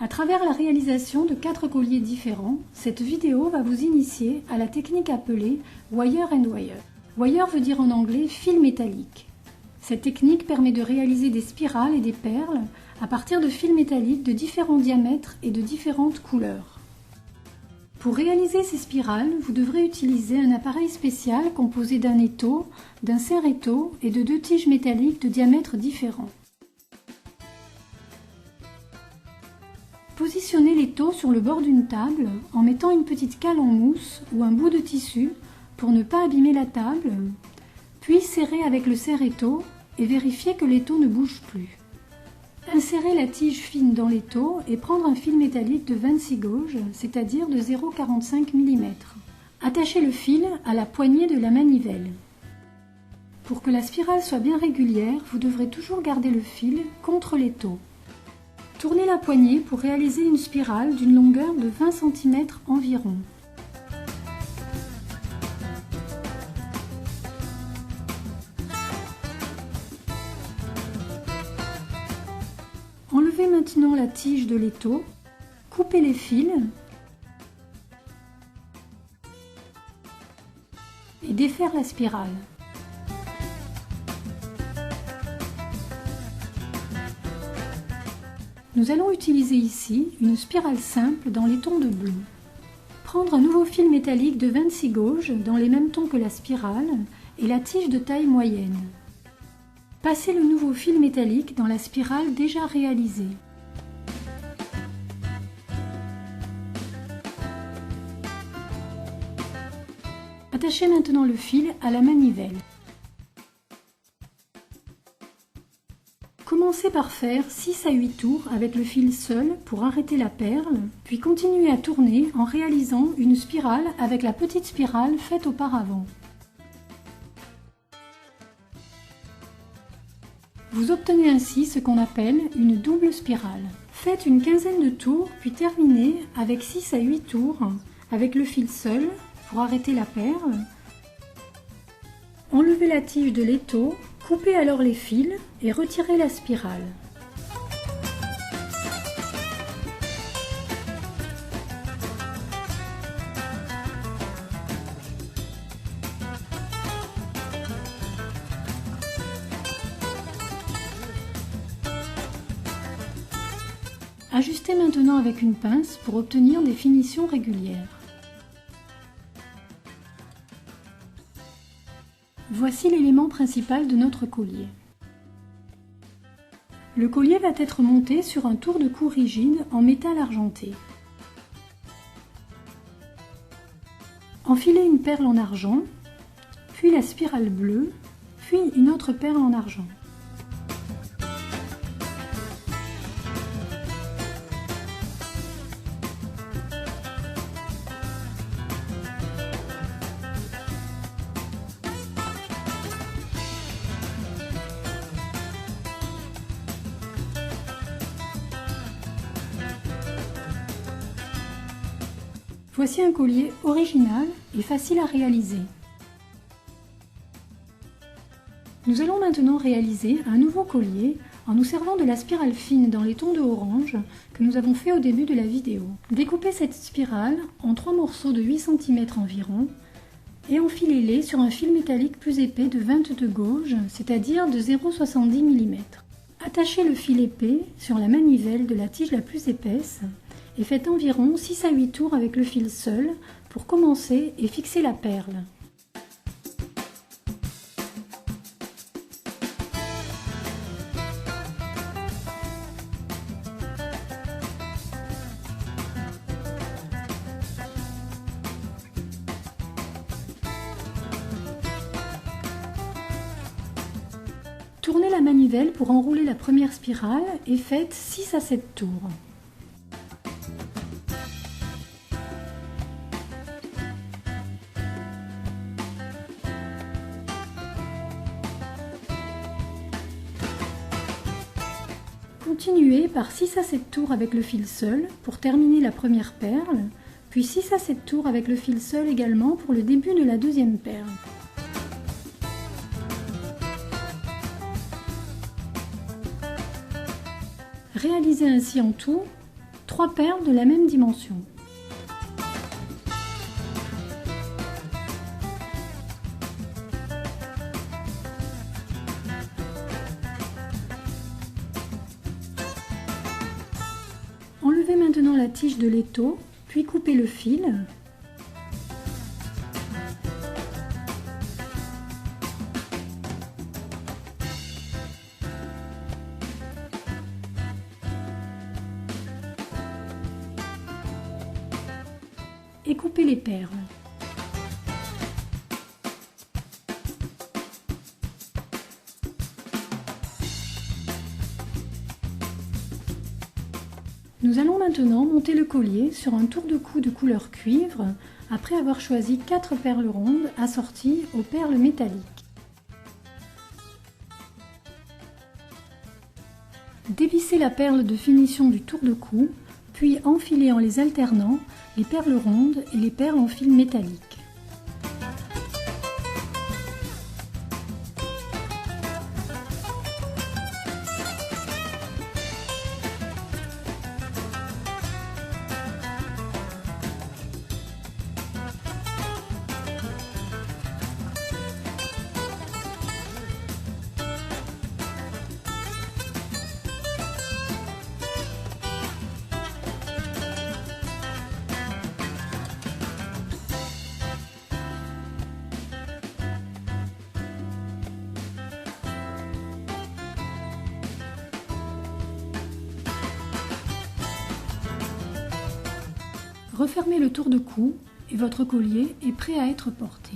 À travers la réalisation de 4 colliers différents, cette vidéo va vous initier à la technique appelée Wire and Wire. Wire veut dire en anglais fil métallique. Cette technique permet de réaliser des spirales et des perles à partir de fils métalliques de différents diamètres et de différentes couleurs. Pour réaliser ces spirales, vous devrez utiliser un appareil spécial composé d'un étau, d'un serre-étau et de 2 tiges métalliques de diamètres différents. Positionnez l'étau sur le bord d'une table en mettant une petite cale en mousse ou un bout de tissu pour ne pas abîmer la table, puis serrez avec le serre-étau et vérifiez que l'étau ne bouge plus. Insérez la tige fine dans l'étau et prendre un fil métallique de 26 gauges, c'est-à-dire de 0,45 mm. Attachez le fil à la poignée de la manivelle. Pour que la spirale soit bien régulière, vous devrez toujours garder le fil contre l'étau. Tournez la poignée pour réaliser une spirale d'une longueur de 20 cm environ. Enlevez maintenant la tige de l'étau, coupez les fils et défaire la spirale. Nous allons utiliser ici une spirale simple dans les tons de bleu. Prendre un nouveau fil métallique de 26 gauges dans les mêmes tons que la spirale et la tige de taille moyenne. Passez le nouveau fil métallique dans la spirale déjà réalisée. Attachez maintenant le fil à la manivelle. Commencez par faire 6 à 8 tours avec le fil seul pour arrêter la perle, puis continuez à tourner en réalisant une spirale avec la petite spirale faite auparavant. Vous obtenez ainsi ce qu'on appelle une double spirale. Faites une quinzaine de tours, puis terminez avec 6 à 8 tours avec le fil seul pour arrêter la perle. Enlevez la tige de l'étau, coupez alors les fils et retirez la spirale. Ajustez maintenant avec une pince pour obtenir des finitions régulières. Voici l'élément principal de notre collier. Le collier va être monté sur un tour de cou rigide en métal argenté. Enfilez une perle en argent, puis la spirale bleue, puis une autre perle en argent. Voici un collier original et facile à réaliser. Nous allons maintenant réaliser un nouveau collier en nous servant de la spirale fine dans les tons de orange que nous avons fait au début de la vidéo. Découpez cette spirale en 3 morceaux de 8 cm environ et enfilez-les sur un fil métallique plus épais de 22 gauges, c'est-à-dire de 0,70 mm. Attachez le fil épais sur la manivelle de la tige la plus épaisse et faites environ 6 à 8 tours avec le fil seul pour commencer et fixer la perle. Tournez la manivelle pour enrouler la première spirale et faites 6 à 7 tours. Continuez par 6 à 7 tours avec le fil seul pour terminer la première perle, puis 6 à 7 tours avec le fil seul également pour le début de la deuxième perle. Réalisez ainsi en tout 3 perles de la même dimension. Enlevez maintenant la tige de l'étau, puis coupez le fil. Et coupez les perles. Nous allons maintenant monter le collier sur un tour de cou de couleur cuivre après avoir choisi 4 perles rondes assorties aux perles métalliques. Dévissez la perle de finition du tour de cou, puis enfilez en les alternant les perles rondes et les perles en fil métallique. Refermez le tour de cou et votre collier est prêt à être porté.